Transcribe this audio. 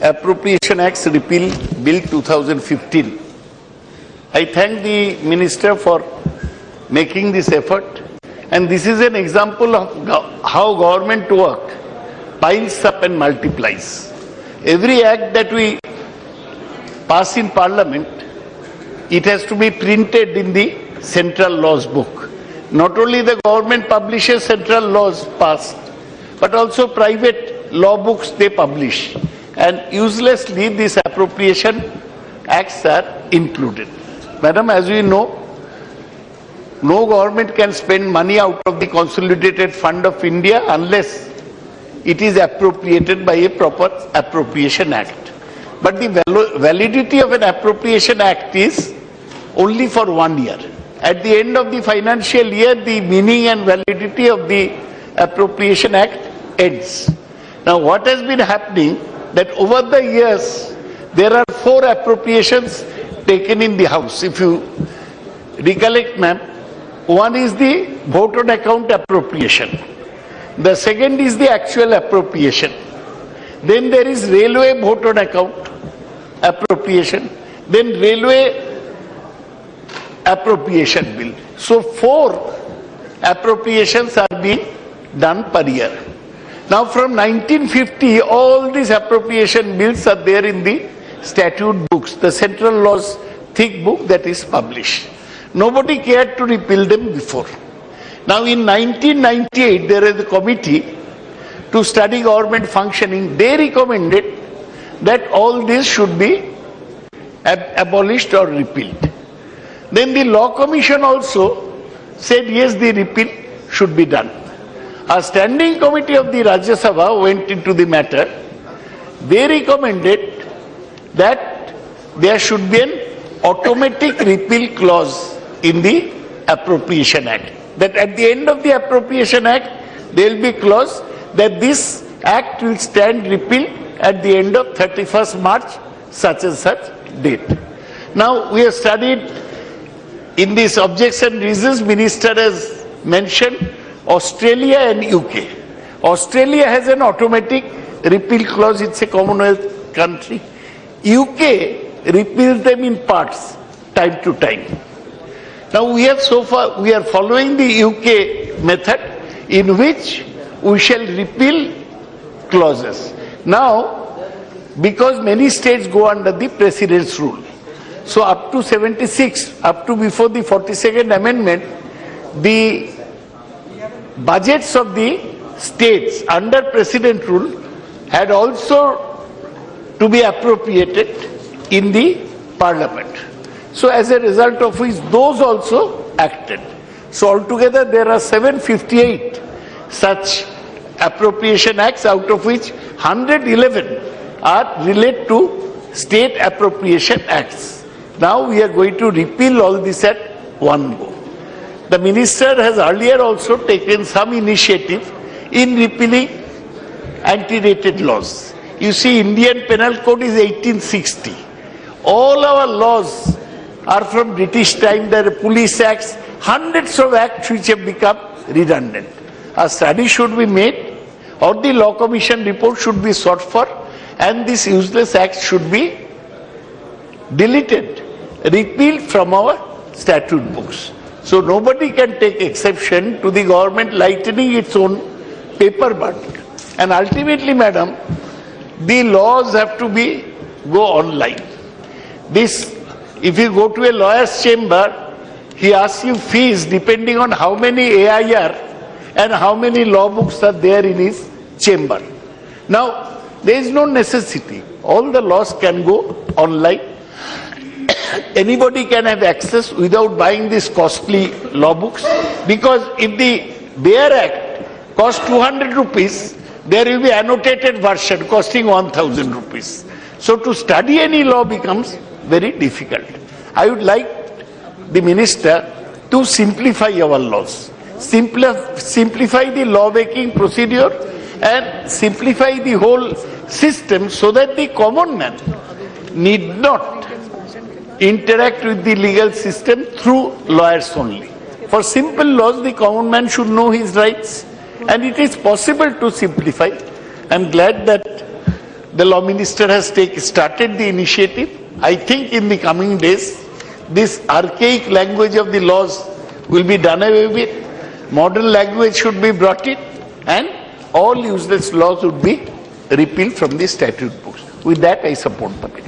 Appropriation Acts Repeal Bill 2015. I thank the Minister for making this effort, and this is an example of how government work piles up and multiplies. Every act that we pass in Parliament, it has to be printed in the central laws book. Not only the government publishes central laws passed, but also private law books they publish. And uselessly these appropriation acts are included. Madam, as we know, no government can spend money out of the Consolidated Fund of India unless it is appropriated by a proper appropriation act. But the validity of an appropriation act is only for 1 year. At the end of the financial year, the meaning and validity of the appropriation act ends. Now, what has been happening that over the years, there are 4 appropriations taken in the House. If you recollect, ma'am, one is the vote on account appropriation. The second is the actual appropriation. Then there is railway vote on account appropriation. Then railway appropriation bill. So 4 appropriations are being done per year. Now from 1950, all these appropriation bills are there in the statute books, the central laws thick book that is published. Nobody cared to repeal them before. Now in 1998, there is a committee to study government functioning. They recommended that all this should be abolished or repealed. Then the Law Commission also said yes, the repeal should be done. A standing committee of the Rajya Sabha went into the matter. They recommended that there should be an automatic repeal clause in the Appropriation Act. That at the end of the Appropriation Act, there will be a clause that this act will stand repealed at the end of 31st March, such and such date. Now, we have studied in this objects and reasons, Minister has mentioned Australia and UK. Australia has an automatic repeal clause, it's a Commonwealth country. UK repeals them in parts, time to time. Now we are following the UK method in which we shall repeal clauses. Now, because many states go under the President's rule, so up to 76, up to before the 42nd Amendment, the budgets of the states under President rule had also to be appropriated in the Parliament. So as a result of which those also acted. So altogether there are 758 such appropriation acts, out of which 111 are related to state appropriation acts. Now we are going to repeal all this at one go. The Minister has earlier also taken some initiative in repealing anti-rated laws. You see, Indian Penal Code is 1860. All our laws are from British time. There are police acts, hundreds of acts which have become redundant. A study should be made, or the Law Commission report should be sought for, and these useless acts should be deleted, repealed from our statute books. So nobody can take exception to the government lightening its own paper burden. And ultimately, madam, the laws have to go online. If you go to a lawyer's chamber, he asks you fees depending on how many AIR and how many law books are there in his chamber. Now, there is no necessity. All the laws can go online. Anybody can have access without buying these costly law books, because if the Bare Act costs 200 rupees, there will be annotated version costing 1000 rupees. So to study any law becomes very difficult. I would like the Minister to simplify our laws, simplify the law-making procedure and simplify the whole system so that the common man need not interact with the legal system through lawyers only. For simple laws, the common man should know his rights, and it is possible to simplify. I am glad that The law minister has started the initiative. I think in the coming days, this archaic language of the laws will be done away with. Modern language should be brought in, and all useless laws would be repealed from the statute books. With that, I support the bill.